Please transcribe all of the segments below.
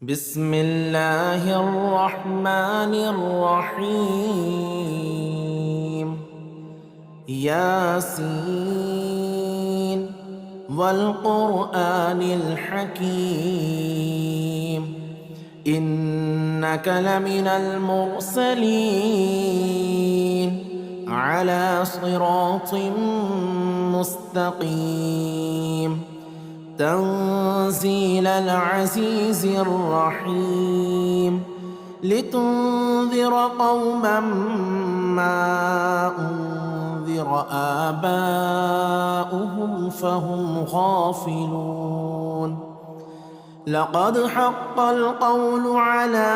بسم الله الرحمن الرحيم. ياسين والقرآن الحكيم إنك لمن المرسلين على صراط مستقيم تنزيل العزيز الرحيم لتنذر قوما ما أنذر آباؤهم فهم غافلون. لقد حق القول على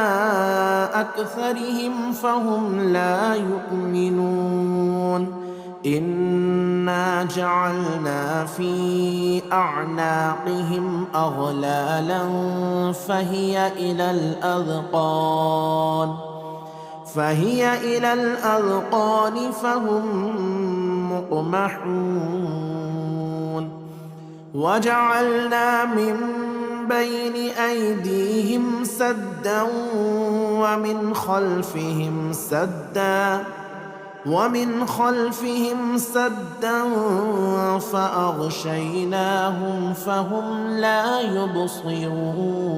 أكثرهم فهم لا يؤمنون. إنا جعلنا في أعناقهم أغلالا فهي إلى الأذقان فهم مقمحون. وجعلنا من بين أيديهم سدا ومن خلفهم سدا فأغشيناهم فهم لا يبصرون.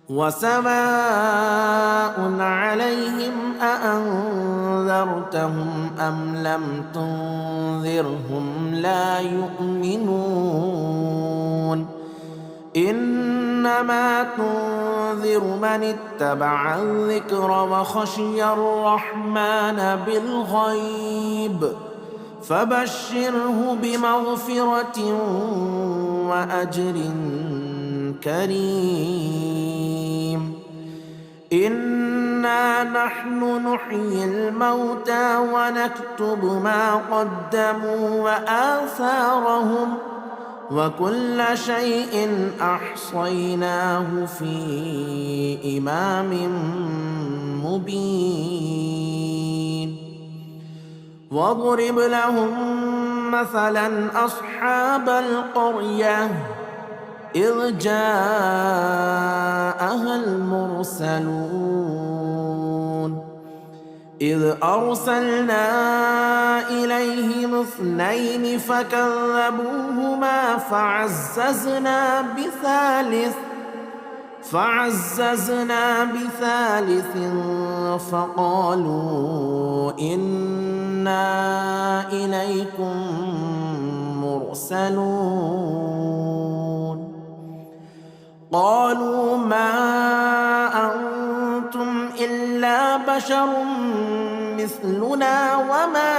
وسواء عليهم أأنذرتهم أم لم تنذرهم لا يؤمنون. إنما تنذر من اتبع الذكر وخشي الرحمن بالغيب فبشره بمغفرة وأجر كريم. إنا نحن نحيي الموتى ونكتب ما قدموا وآثارهم وكل شيء أحصيناه في إمام مبين. واضرب لهم مثلا أصحاب القرية إذ جاءها المرسلون إذ أرسلنا إليهم 2 فكذبوهما فعززنا بثالث فقالوا إنا إليكم مرسلون. قالوا ما أنتم إلا بشر مثلنا وما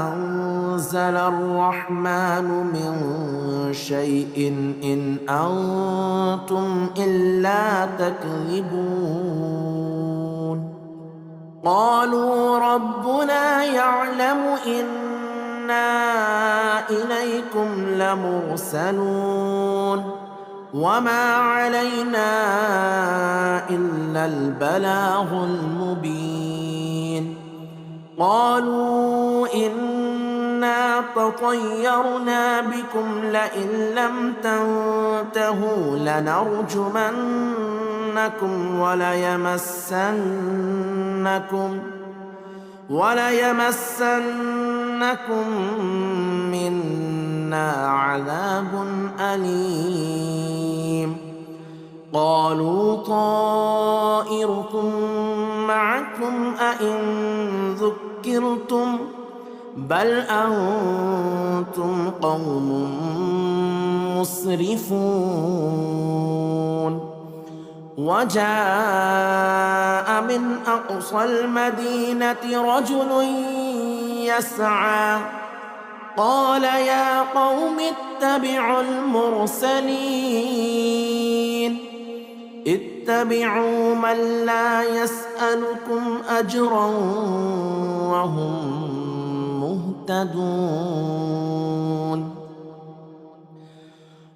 أنزل الرحمن من شيء إن أنتم إلا تكذبون. قالوا ربنا يعلم إنا إليكم لمرسلون وما علينا إلا البلاغ المبين. قالوا إنا تطيرنا بكم لئن لم تنتهوا لنرجمنكم وليمسنكم منا عذاب أليم. قالوا طائركم معكم أئن ذكرتم بل أنتم قوم مسرفون. وجاء من أقصى المدينة رجل يسعى قال يا قوم اتبعوا المرسلين اتبعوا من لا يسألكم أجرا وهم مهتدون.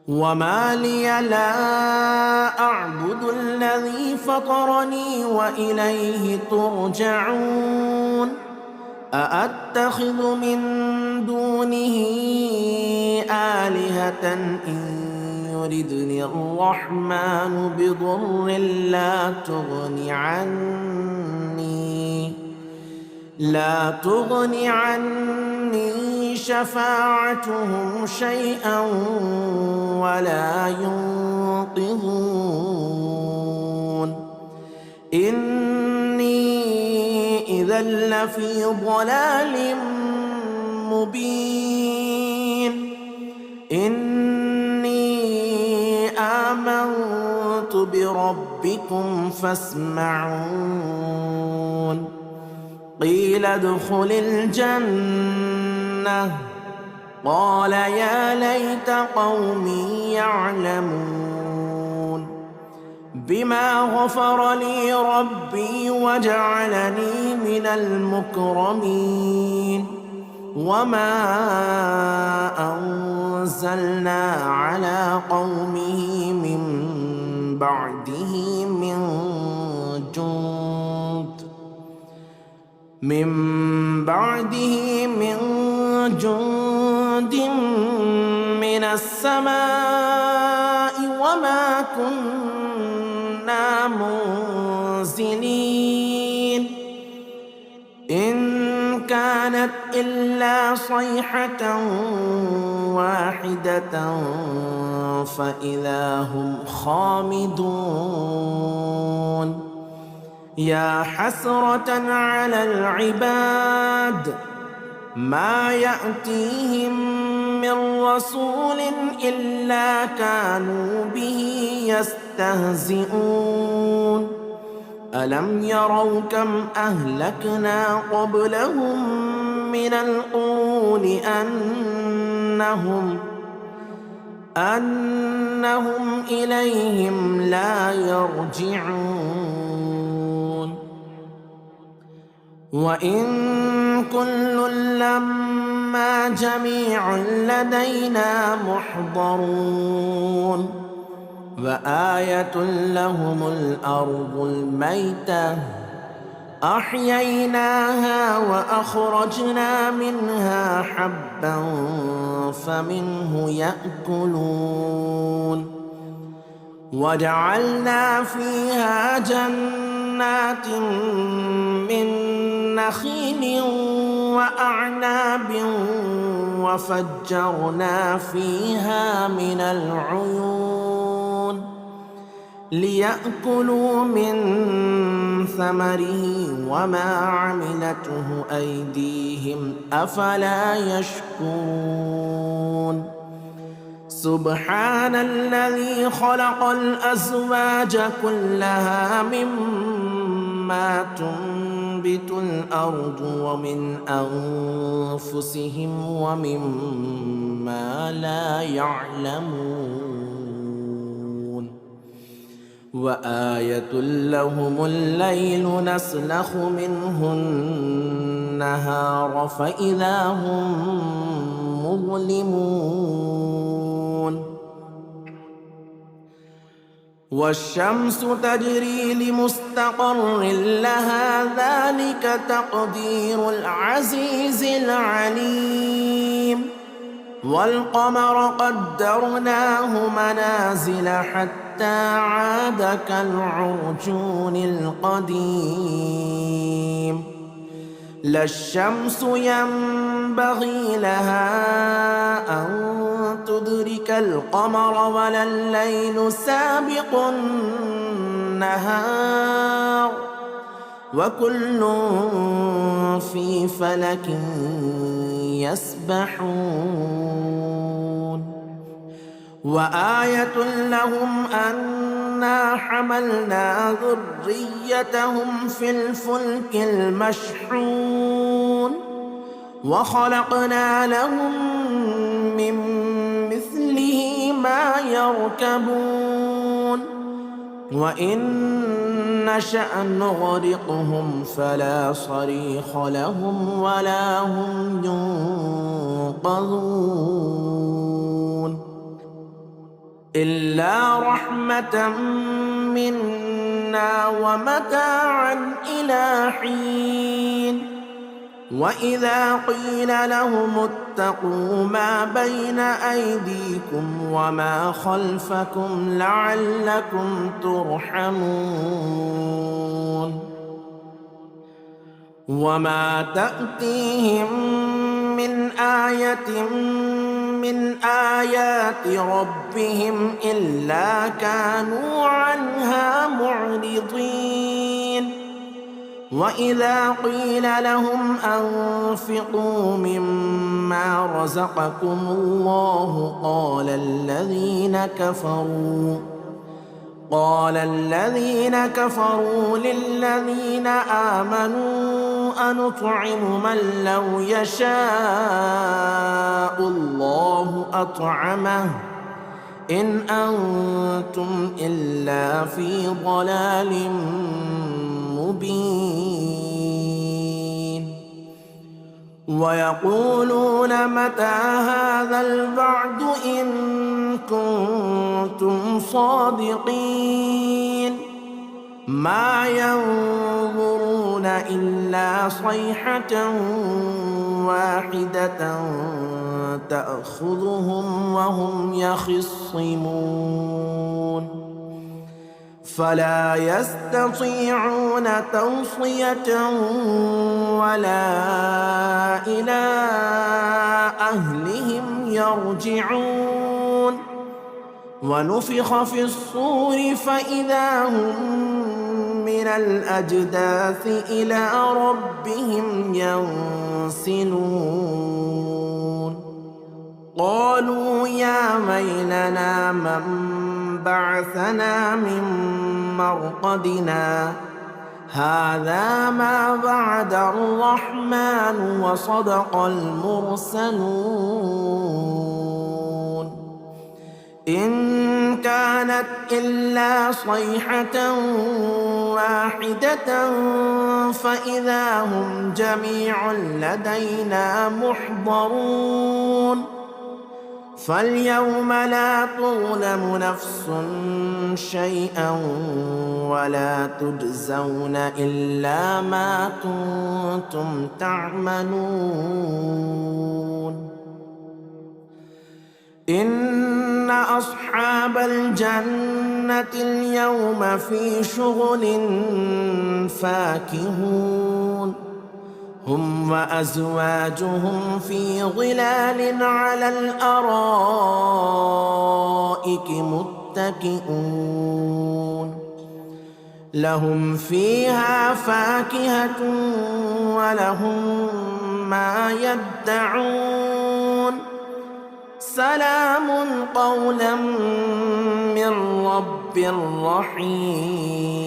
وما لي لا أعبد الذي فطرني وإليه ترجعون. أأتخذ من دونه آلهة إن يردني الرحمن بضر لا تغن عني شفاعتهم شيئا ولا ينقذون إني إذا لفي ضلال مبين إني آمنت بربكم فاسمعون قيل ادخل الجنة قال يا ليت قومي يعلمون بما غفر لي ربي وجعلني من المكرمين وما أنزلنا على قومه من بعده من جند من السماء وما كنا منزلين إن كانت إلا صيحة واحدة فإذا هم خامدون يا حسرة على العباد ما يأتيهم من رسول إلا كانوا به يستهزئون ألم يروا كم أهلكنا قبلهم من القرون أنهم إليهم لا يرجعون وإن كل لما جميع لدينا محضرون وآية لهم الأرض الميتة أحييناها وأخرجنا منها حبا فمنه يأكلون وجعلنا فيها جنات من نخيل وأعناب وفجرنا فيها من العيون ليأكلوا من ثمره وما عملته أيديهم أفلا يشكرون سبحان الذي خلق الأزواج كلها مما تنبت الأرض ومن أنفسهم ومما لا يعلمون وآية لهم الليل نسلخ منه النهار فإذا هم مظلمون والشمس تجري لمستقر لها ذلك تقدير العزيز العليم والقمر قدرناه منازل حتى عاد كالعرجون القديم لا الشمس ينبغي لها أن تدرك القمر ولا الليل سابق النهار وكل في فلك يسبحون وآية لهم أنا حملنا ذريتهم في الفلك المشحون وخلقنا لهم من مثله ما يركبون وإن نشأ نغرقهم فلا صريخ لهم ولا هم ينقذون إلا رحمة منا ومتاعا إلى حين وإذا قيل لهم اتقوا ما بين أيديكم وما خلفكم لعلكم ترحمون وما تأتيهم من آية من آيات ربهم إلا كانوا عنها معرضين وإذا قيل لهم أنفقوا مما رزقكم الله قال الذين كفروا للذين آمنوا أنطعم من لو يشاء الله أطعمه إن أنتم إلا في ضلال مبين ويقولون متى هذا الوعد إن كنتم صادقين ما ينظرون إلا صيحة واحدة تأخذهم وهم يخصمون فلا يستطيعون توصية ولا إلى أهلهم يرجعون ونفخ في الصور فإذا هم من الأجداث إلى ربهم ينسلون قالوا يا ويلنا من بعثنا من مرقدنا هذا ما وعد الرحمن وصدق المرسلون إن كانت إلا صيحة واحدة فإذا هم جميع لدينا محضرون فاليوم لا تظلم نفس شيئا ولا تجزون إلا ما كنتم تعملون إن أصحاب الجنة اليوم في شغل فاكهون هم وأزواجهم في ظلال على الأرائك متكئون لهم فيها فاكهة ولهم ما يدعون سلام قولا من رب رحيم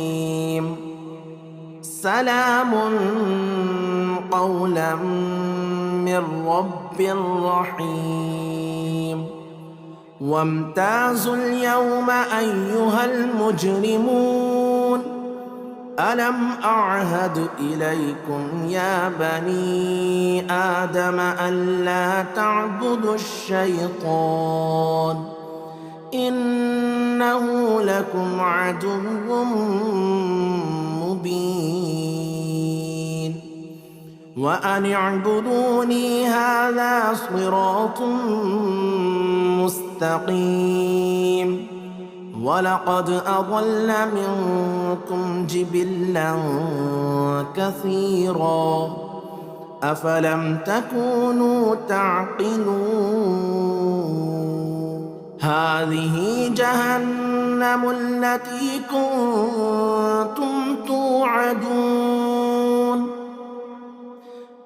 سلام قولا من رب رحيم وامتازوا اليوم أيها المجرمون ألم أعهد إليكم يا بني آدم ألا تعبدوا الشيطان إنه لكم عدو مبين وأن اعبدوني هذا صراط مستقيم ولقد أضل منكم جبلا كثيرا أفلم تكونوا تعقلون هذه جهنم التي كنتم توعدون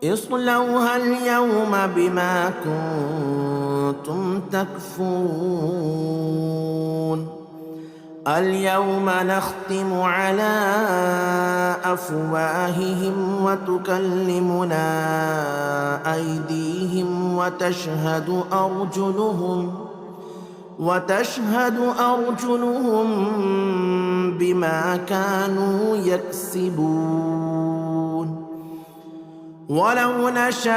اصلوها اليوم بما كنتم تكفرون اليوم نختم على أفواههم وتكلمنا أيديهم وتشهد أرجلهم بما كانوا يكسبون ولو نشاء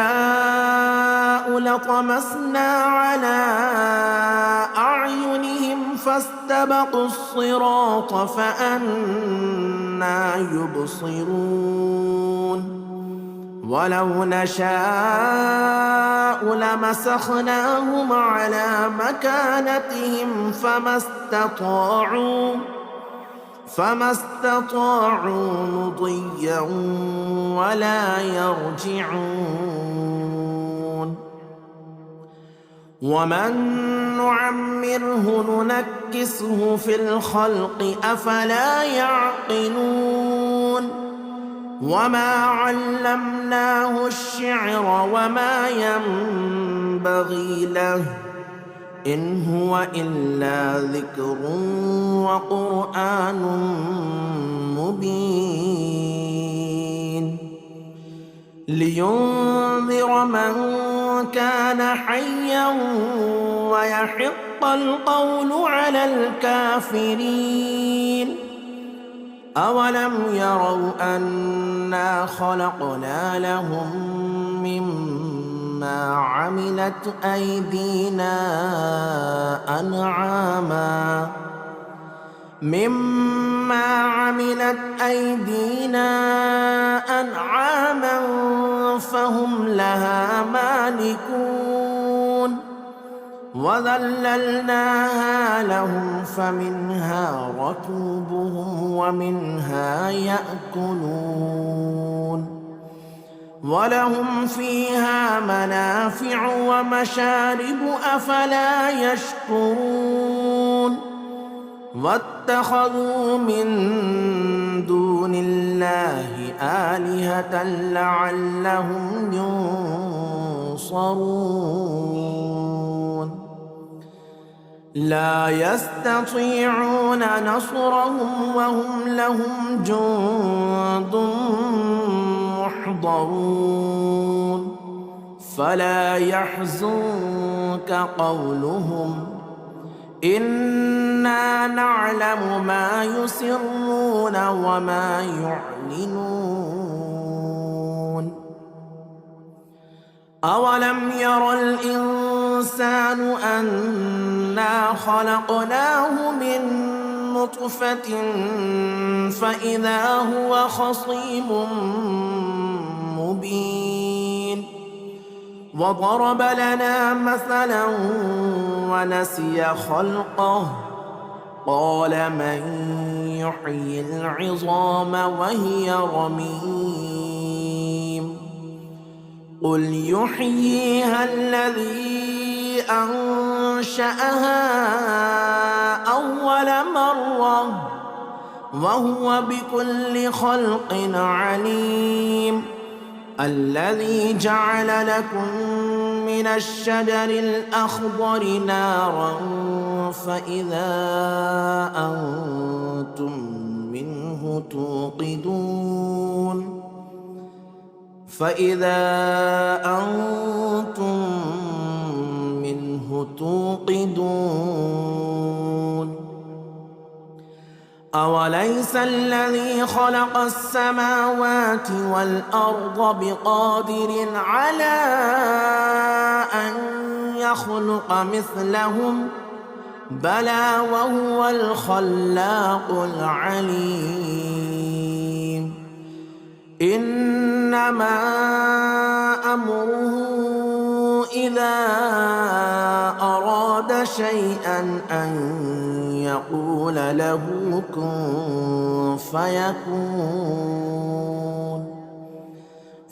لطمسنا على أعينهم فاستبقوا الصراط فأنى يبصرون ولو نشاء لمسخناهم على مكانتهم فما استطاعوا مضيا ولا يرجعون. ومن نعمره ننكسه في الخلق أفلا يعقلون. وما علمناه الشعر وما ينبغي له إن هو إلا ذكر وقرآن مبين لينذر من كان حيا ويحق القول على الكافرين. أولم يروا أنا خلقنا لهم مما عملت أيدينا أنعاما فهم لها مالكون. وذللناها لهم فمنها ركوبهم ومنها يأكلون ولهم فيها منافع ومشارب أفلا يشكرون. واتخذوا من دون الله آلهة لعلهم ينصرون. لا يستطيعون نصرهم وهم لهم جند محضرون. فلا يحزنك قولهم إنا نعلم ما يسرون وما يعلنون. أولم ير الإنسان أنا خلقناه من نطفة فإذا هو خصيم مبين. وضرب لنا مثلا ونسي خلقه قال من يحيي العظام وهي رميم. قل يحييها الذي أنشأها أول مرة وهو بكل خلق عليم. الذي جعل لكم من الشجر الأخضر نارا فإذا أنتم منه توقدون. أوليس الذي خلق السماوات والأرض بقادر على أن يخلق مثلهم بلى وهو الخلاق العليم. إنما أمره إذا أراد شيئا أن يقول له كن فيكون.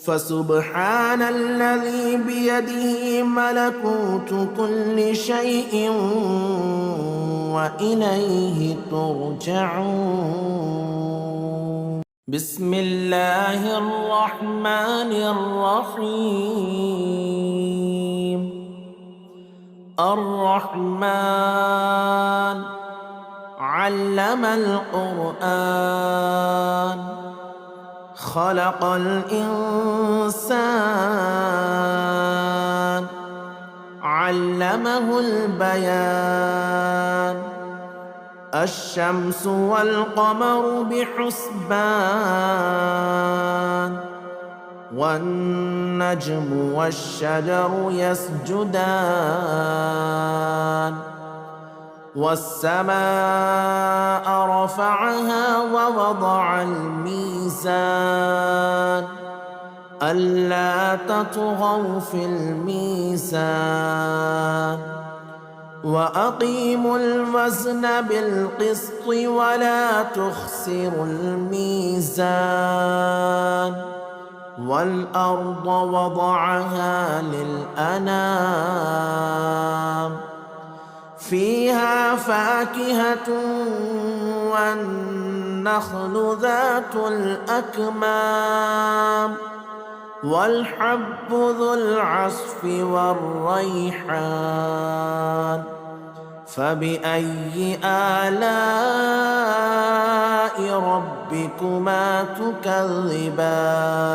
فسبحان الذي بيده ملكوت كل شيء وإليه ترجعون. بسم الله الرحمن الرحيم. الرحمن علم القرآن خلق الإنسان علمه البيان. الشمس والقمر بحسبان والنجم والشجر يسجدان. والسماء رفعها ووضع الميزان ألا تطغوا في الميزان وأقيموا الوزن بالقسط ولا تخسروا الميزان والأرض وضعها للأنام فيها فاكهة والنخل ذات الأكمام والحب ذو العصف والريحان فبأي آلاء ربكما تكذبان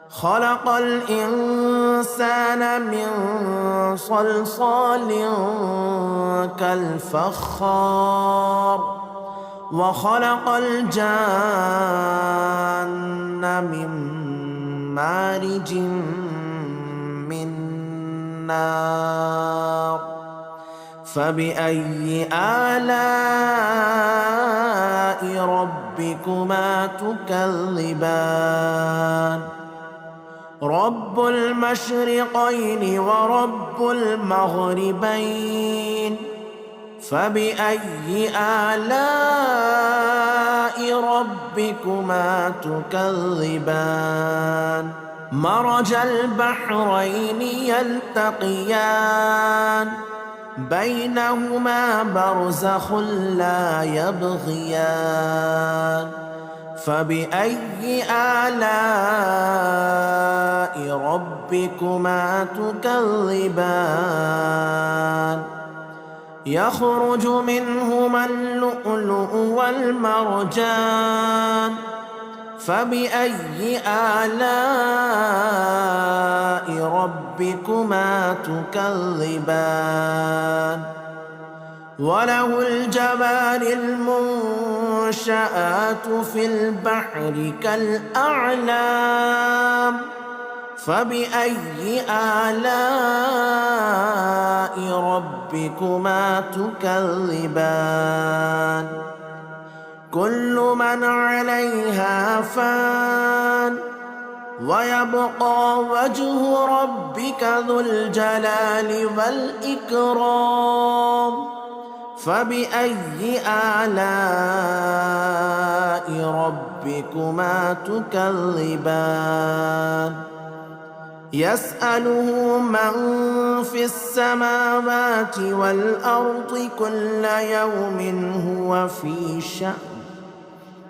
خلق الإنسان من صلصال كالفخار وخلق الجان من مارج من نار فبأي آلاء ربكما تكذبان رب المشرقين ورب المغربين فبأي آلاء ربكما تكذبان مرج البحرين يلتقيان بينهما برزخ لا يبغيان فبأي آلاء ربكما تكذبان يخرج منهما اللؤلؤ والمرجان فبأي آلاء ربكما تكذبان وله الجوار المنشآت في البحر كالأعلام فبأي آلاء ربكما تكذبان كل من عليها فان ويبقى وجه ربك ذو الجلال والإكرام فبأي آلاء ربكما تكذبان يسأله من في السماوات والأرض كل يوم هو في شأن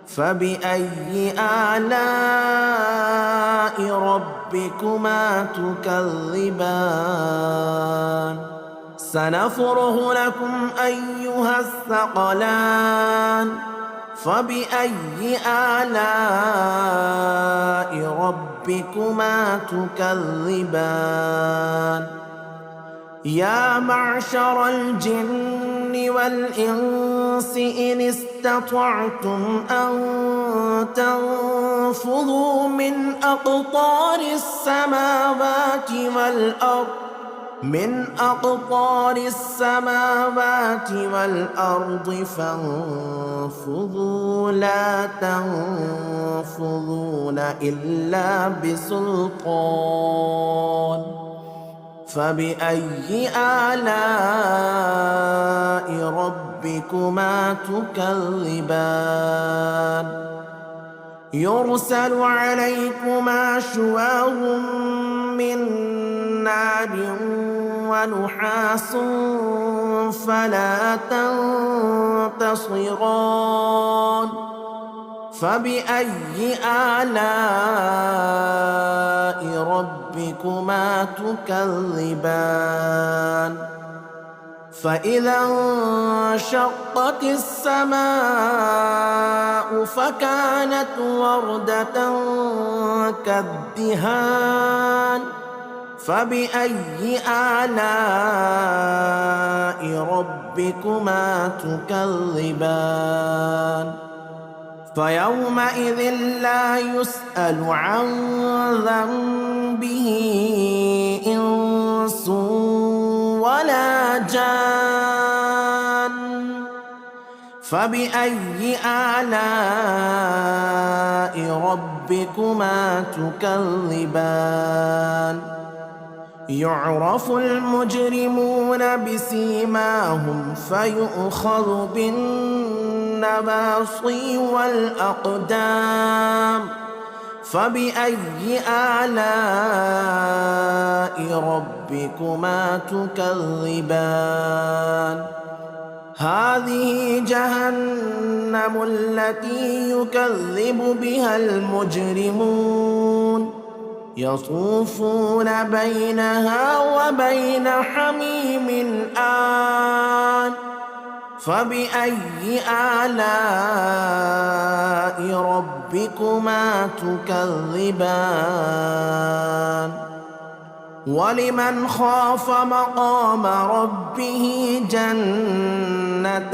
فبأي آلاء ربكما تكذبان سنفرغ لكم أيها الثقلان فبأي آلاء ربكما تكذبان يا معشر الجن والإنس إن استطعتم أن تنفذوا من أقطار السماوات والأرض فانفذوا لا تنفذون إلا بسلطان فبأي آلاء ربكما تكذبان يرسل عليكما شواظ من نار ونحاس فلا تنتصران فبأي آلاء ربكما تكذبان فإذا انشقت السماء فكانت وردة كالدهان فبأي آلاء ربكما تكذبان فيومئذ لا يسأل عن ذنبه إنس ولا جان فبأي آلاء ربكما ربكما تكذبان يعرف المجرمون بسيماهم فيؤخذ بالنواصي والأقدام فبأي آلاء ربكما تكذبان هذه جهنم التي يكذب بها المجرمون يطوفون بينها وبين حميم آن فبأي آلاء ربكما تكذبان ولمن خاف مقام ربه جنتان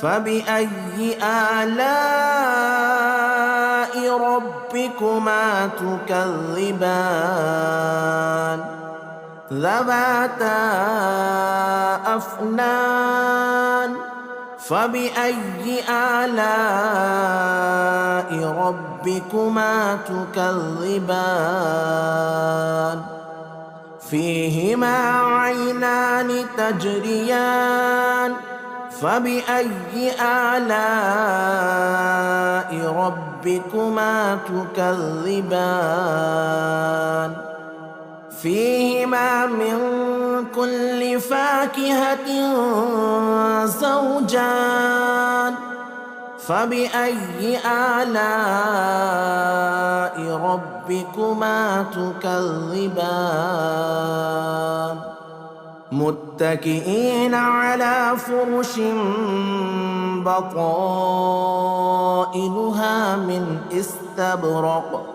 فبأي آلاء ربكما تكذبان ذواتا أفنان فبأي آلاء ربكما تكذبان فيهما عينان تجريان فبأي آلاء ربكما تكذبان فيهما من كل فاكهة زوجان فبأي آلاء ربكما تكذبان متكئين على فرش بطائنها من استبرق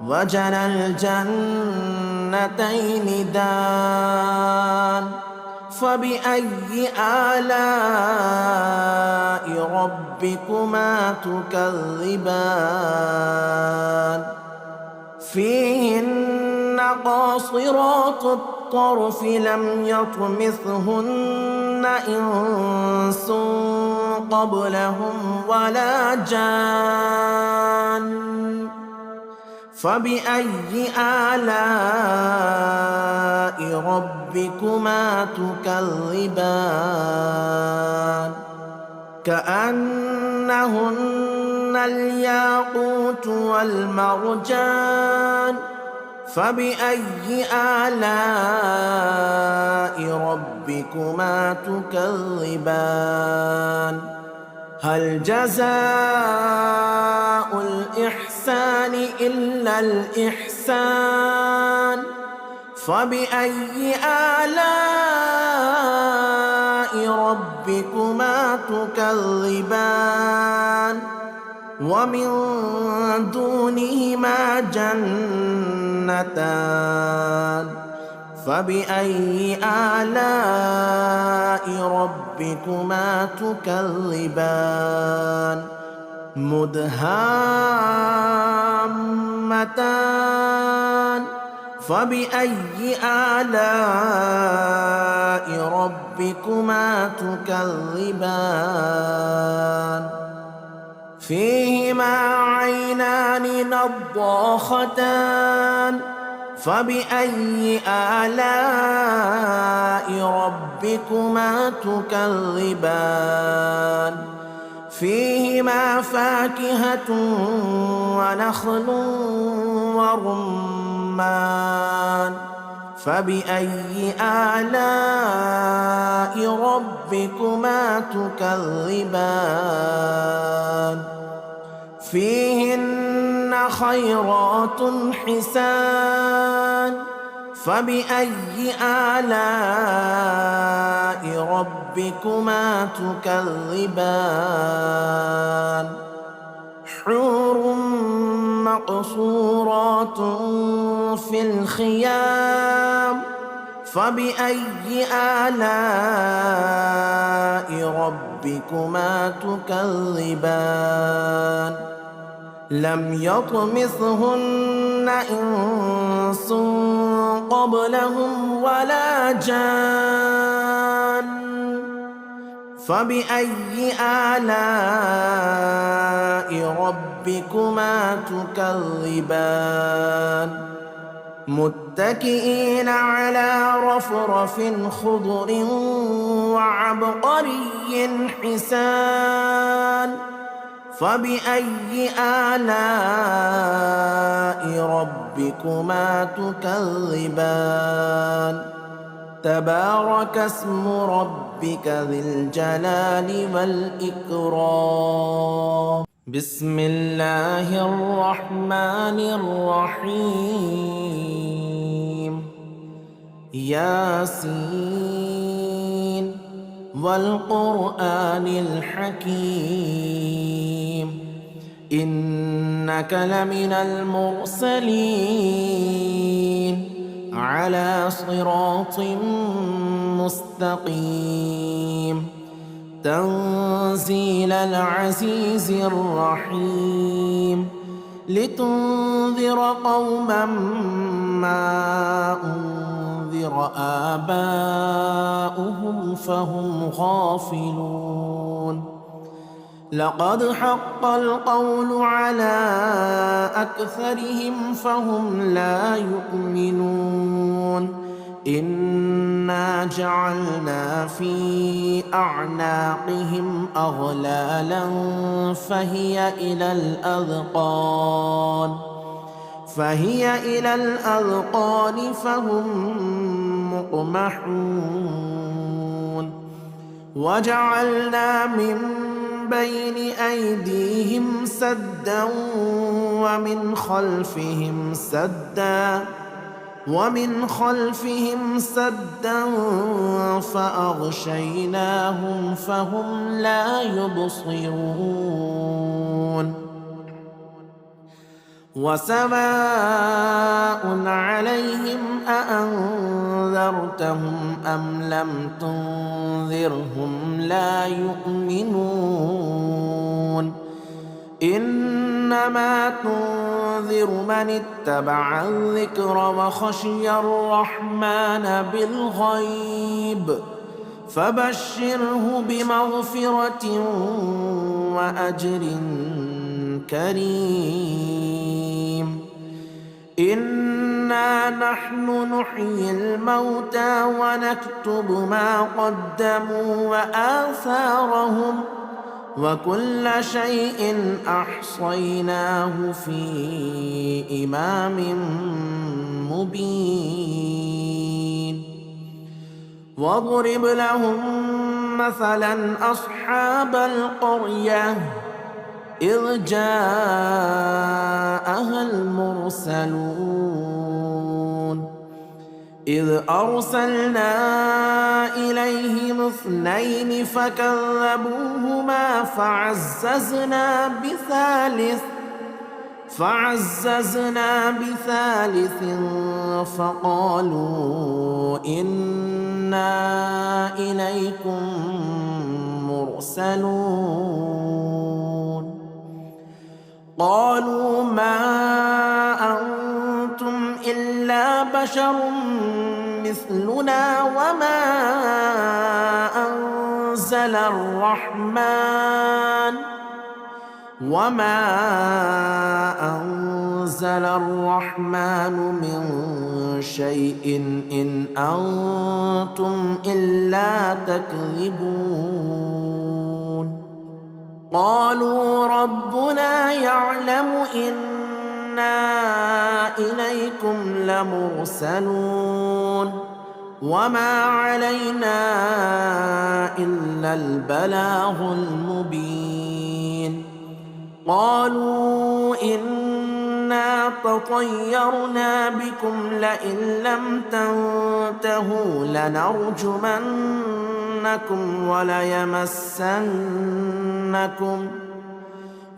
وجنى الجنتين دان فبأي آلاء ربكما تكذبان فيهن قاصرات الطرف لم يطمثهن إنس قبلهم ولا جان فبأي آلاء ربكما تكذبان كأنهن الياقوت والمرجان فبأي آلاء ربكما تكذبان هل جزاء الإحسان إلا الإحسان فبأي آلاء ربكما تكذبان ومن دونهما جنتان فبأي آلاء ربكما تكذبان مدهامتان فبأي آلاء ربكما تكذبان فيهما عينان نضاختان فبأي آلاء ربكما تكذبان فيهما فاكهة ونخل ورمان فبأي آلاء ربكما تكذبان فيهن خيرات حسان فبأي آلاء ربكما تكذبان حور مقصورات في الخيام فبأي آلاء ربكما تكذبان لم يطمثهن إنس قبلهم ولا جان فبأي آلاء ربكما ربكما تكذبان متكئين على رفرف خضر وعبقري حسان فبأي آلاء ربكما تكذبان تبارك اسم ربك ذي الجلال والإكرام بسم الله الرحمن الرحيم ياسين والقرآن الحكيم إنك لمن المرسلين على صراط مستقيم تنزيل العزيز الرحيم لتنذر قوما ما أنذر آباؤهم فهم غافلون لقد حق القول على أكثرهم فهم لا يؤمنون إنا جعلنا في أعناقهم أغلالا فهي إلى الأذقان فهم مقمحون وجعلنا من بين أيديهم سدا ومن خلفهم سدا فأغشيناهم فهم لا يبصرون وسواء عليهم أأنذرتهم أم لم تنذرهم لا يؤمنون إنما تنذر من اتبع الذكر وخشي الرحمن بالغيب فبشره بمغفرة وأجر كريم إنا نحن نحيي الموتى ونكتب ما قدموا وآثارهم وكل شيء أحصيناه في إمام مبين واضرب لهم مثلا أصحاب القرية إذ جاءها المرسلون إذ أرسلنا إليهم 2 فكذبوهما فعززنا بثالث فقالوا إنا إليكم مرسلون قالوا ما أنتم إلا بشر مثلنا وما أنزل الرحمن من شيء إن أنتم إلا تكذبون قالوا ربنا يعلم إنا إليكم لمرسلون وما علينا إلا البلاغ المبين قالوا إنا تطيرنا بكم لئن لم تنتهوا لنرجمنكم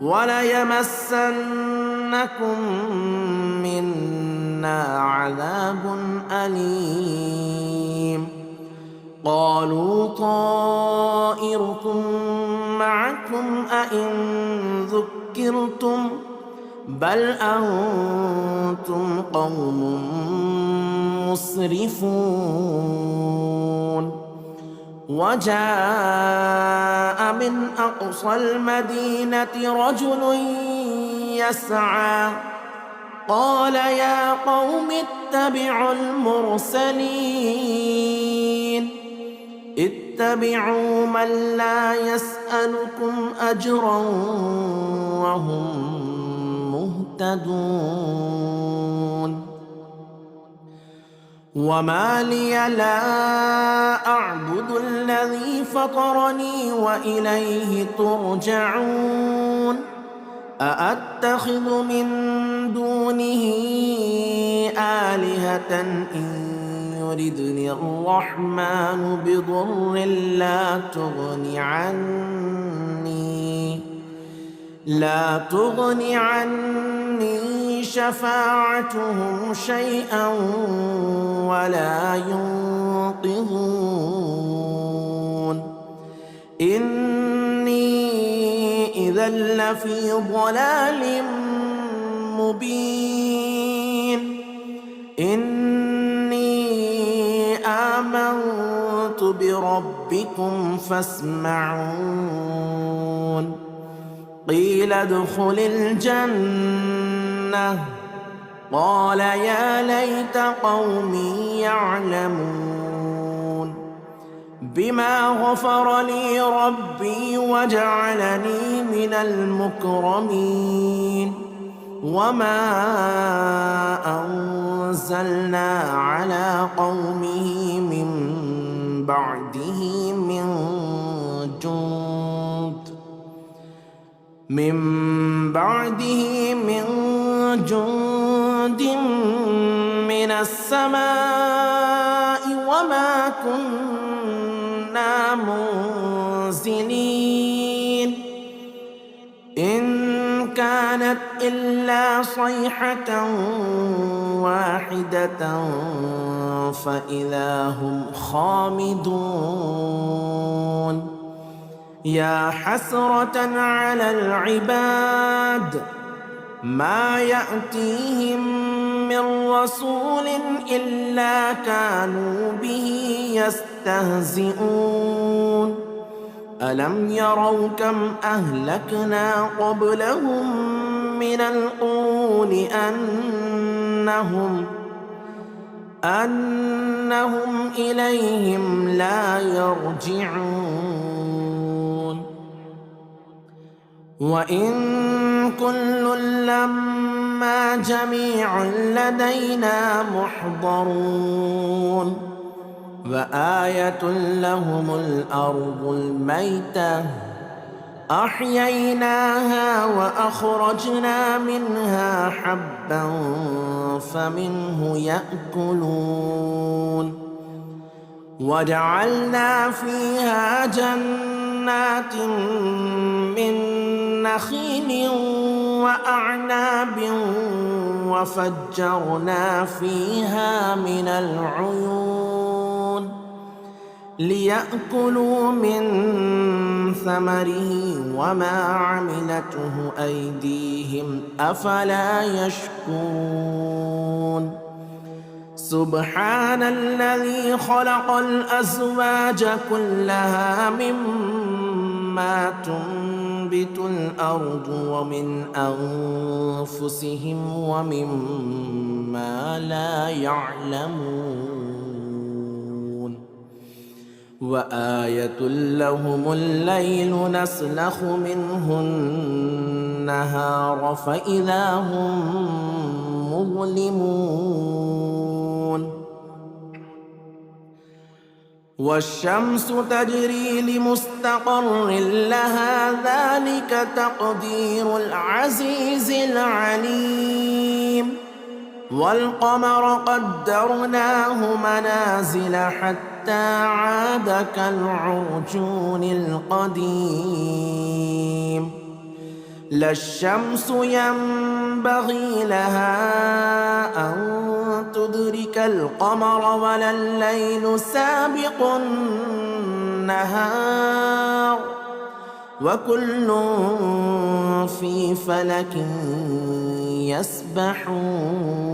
وليمسنكم منا عذاب أليم قالوا طائركم معكم أئن ذكرتم بل أنتم قوم مسرفون وجاء من أقصى المدينة رجل يسعى قال يا قوم اتبعوا المرسلين اتبعوا من لا يسألكم أجرا وهم مهتدون وما لي لا أعبد الذي فطرني وإليه ترجعون أأتخذ من دونه آلهة إن يردني الرحمن بضر لا تغني عني شفاعتهم شيئا ولا ينقذون إني إذا لفي ضلال مبين إني آمنت بربكم فاسمعون قيل ادخل الجنة قال يا ليت قومي يعلمون بما غفر لي ربي وجعلني من المكرمين وما أنزلنا على قومه من بعده من جند من السماء وما كنا منزلين إن كانت إلا صيحة واحدة فإذا هم خامدون يا حسرة على العباد ما يأتيهم من رسول إلا كانوا به يستهزئون ألم يروا كم أهلكنا قبلهم من القرون أنهم إليهم لا يرجعون وإن كل لما جميع لدينا محضرون وآية لهم الأرض الميتة أحييناها وأخرجنا منها حبا فمنه يأكلون وجعلنا فيها جنات من نخيل وأعناب وفجرنا فيها من العيون ليأكلوا من ثمره وما عملته أيديهم أفلا يشكرون سبحان الذي خلق الأزواج كلها مما تنبت الأرض ومن أنفسهم ومما لا يعلمون وآية لهم الليل نسلخ منه النهار فإذا هم مظلمون والشمس تجري لمستقر لها ذلك تقدير العزيز العليم والقمر قدرناه منازل حتى عاد كالعرجون القديم لا الشمس ينبغي لها أن تدرك القمر ولا الليل سابق النهار وكل في فلك يسبحون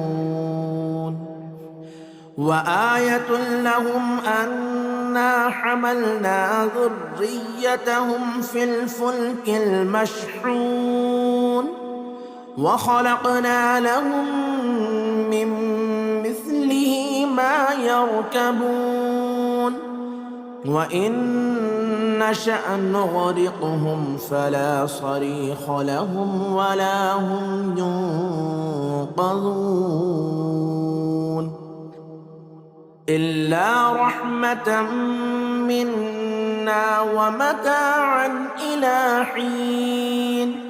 وآية لهم أنا حملنا ذريتهم في الفلك المشحون وخلقنا لهم من مثله ما يركبون وإن نشأ نغرقهم فلا صريخ لهم ولا هم ينقذون إلا رحمة منا ومتاعا إلى حين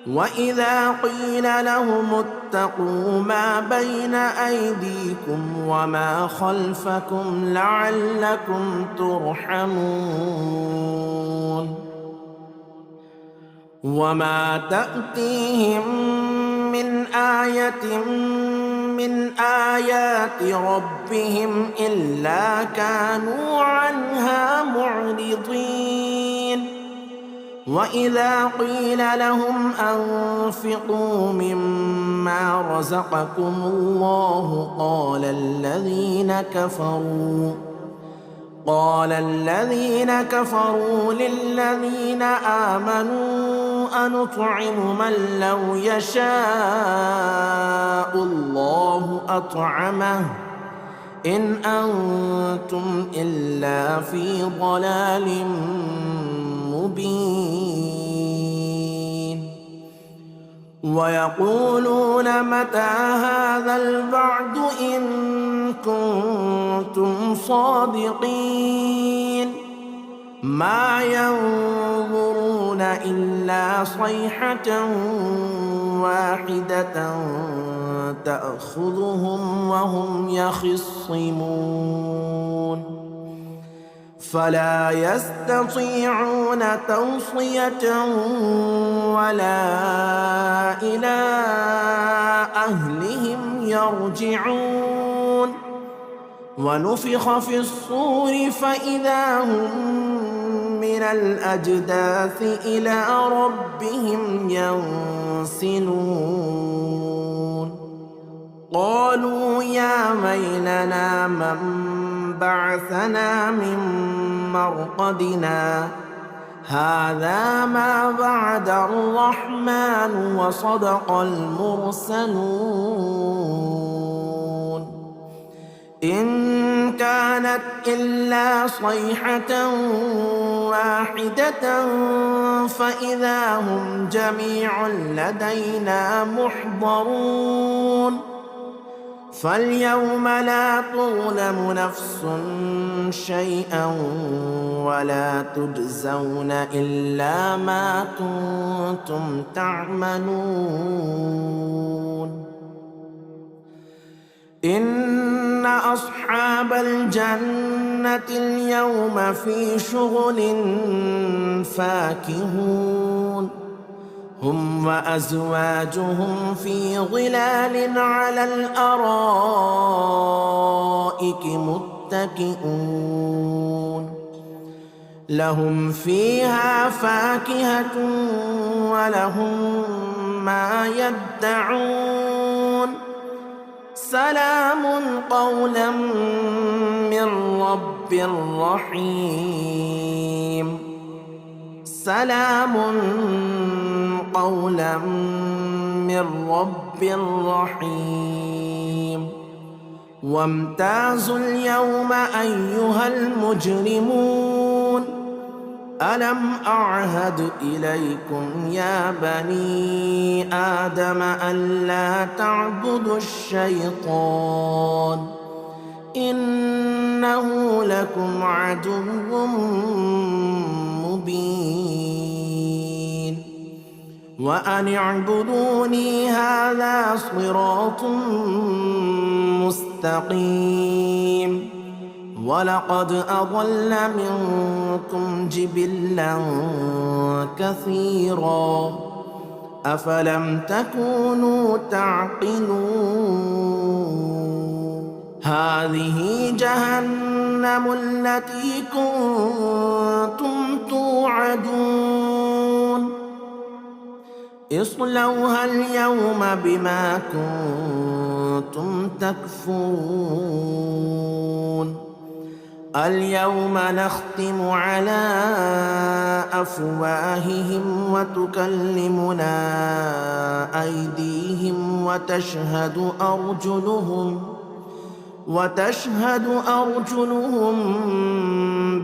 وإذا قيل لهم اتقوا ما بين أيديكم وما خلفكم لعلكم ترحمون وما تأتيهم من آية من آيات ربهم إلا كانوا عنها معرضين وإذا قيل لهم أنفقوا مما رزقكم الله قال الذين كفروا للذين آمنوا أنطعم من لو يشاء الله أطعمه إن أنتم إلا في ضلال مبين ويقولون متى هذا الوعد إن كنتم صادقين ما ينظرون إلا صيحة واحدة تأخذهم وهم يخصمون فلا يستطيعون توصية ولا إلى أهلهم يرجعون ونفخ في الصور فإذا هم من الأجداث إلى ربهم ينسلون قالوا يا ويلنا من بعثنا من مرقدنا هذا ما وعد الرحمن وصدق المرسلون إن كانت إلا صيحة واحدة فإذا هم جميع لدينا محضرون فاليوم لا تظلم نفس شيئا ولا تجزون إلا ما كنتم تعملون إن أصحاب الجنة اليوم في شغل فاكهون هم وأزواجهم في ظلال على الأرائك متكئون لهم فيها فاكهة ولهم ما يدعون سلام قولا من رب رحيم سلام قولا من رب رحيم وامتازوا اليوم أيها المجرمون ألم أعهد إليكم يا بني آدم ألا تعبدوا الشيطان إنه لكم عدو مبين وأن اعبدوني هذا صراط مستقيم ولقد أضل منكم جبلا كثيرا أفلم تكونوا تعقلون هذه جهنم التي كنتم توعدون اصلوها اليوم بما كنتم تكفرون اليوم نختم على أفواههم وتكلمنا أيديهم وتشهد أرجلهم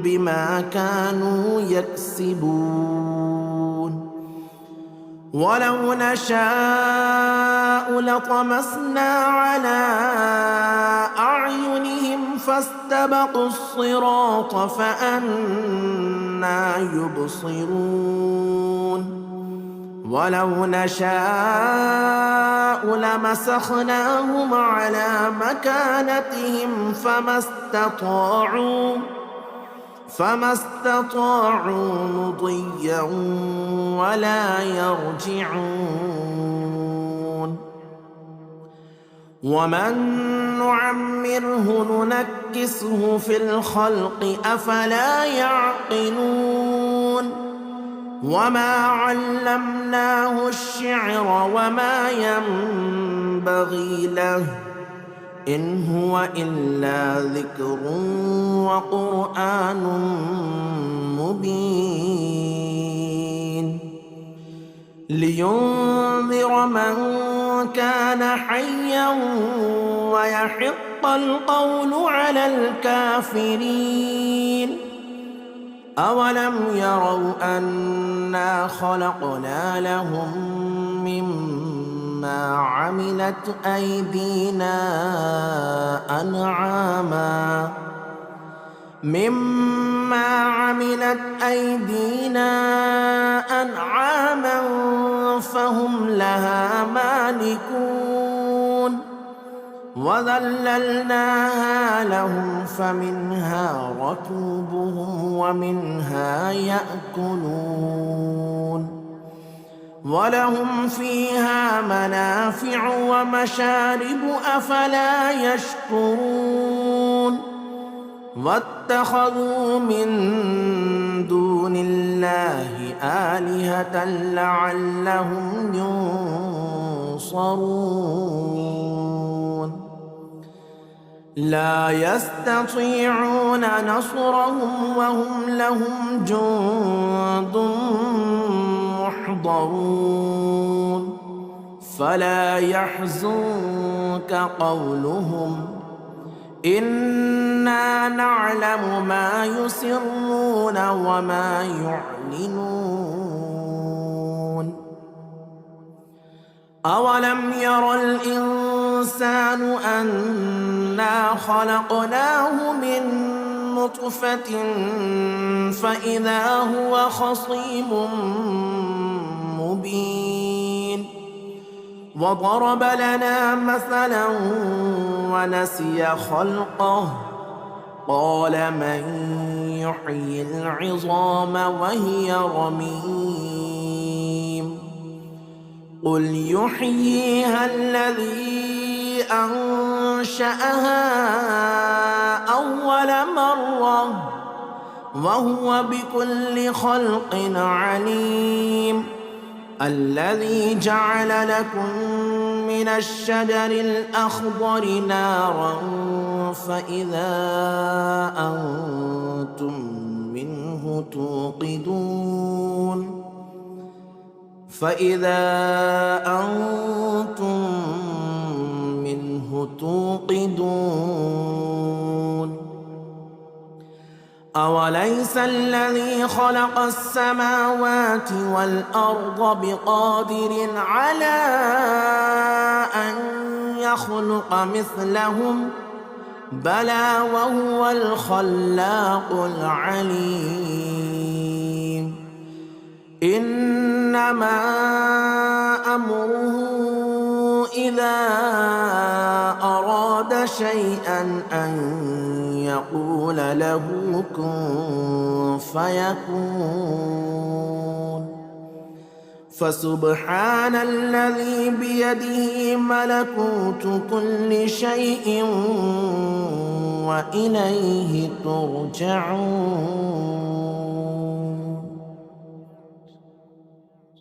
بما كانوا يكسبون ولو نشاء لطمسنا على أعينهم فاستبقوا الصراط فأنى يبصرون ولو نشاء لمسخناهم على مكانتهم فما استطاعوا مضيا ولا يرجعون ومن نعمره ننكسه في الخلق أفلا يعقلون وما علمناه الشعر وما ينبغي له إن هو إلا ذكر وقرآن مبين لينذر من كان حيا ويحق القول على الكافرين أولم يروا أنا خلقنا لهم مما عملت أيدينا أنعاما فهم لها مالكون وذللناها لهم فمنها ركوبهم ومنها يأكلون ولهم فيها منافع ومشارب أفلا يشكرون واتخذوا من دون الله آلهة لعلهم ينصرون لا يستطيعون نصرهم وهم لهم جند محضرون فلا يحزنك قولهم إنا نعلم ما يسرون وما يعلنون أولم ير الإنسان أنا خلقناه من نطفة فإذا هو خصيم مبين وضرب لنا مثلا ونسي خلقه قال من يحيي العظام وهي رميم قل يحييها الذي أنشأها أول مرة وهو بكل خلق عليم الذي جعل لكم من الشجر الأخضر نارا فإذا أنتم منه توقدون أوليس الذي خلق السماوات والأرض بقادر على أن يخلق مثلهم بلى وهو الخلاق العليم إنما أمره إذا أراد شيئا أن يقول له كن فيكون فسبحان الذي بيده ملكوت كل شيء وإليه ترجعون.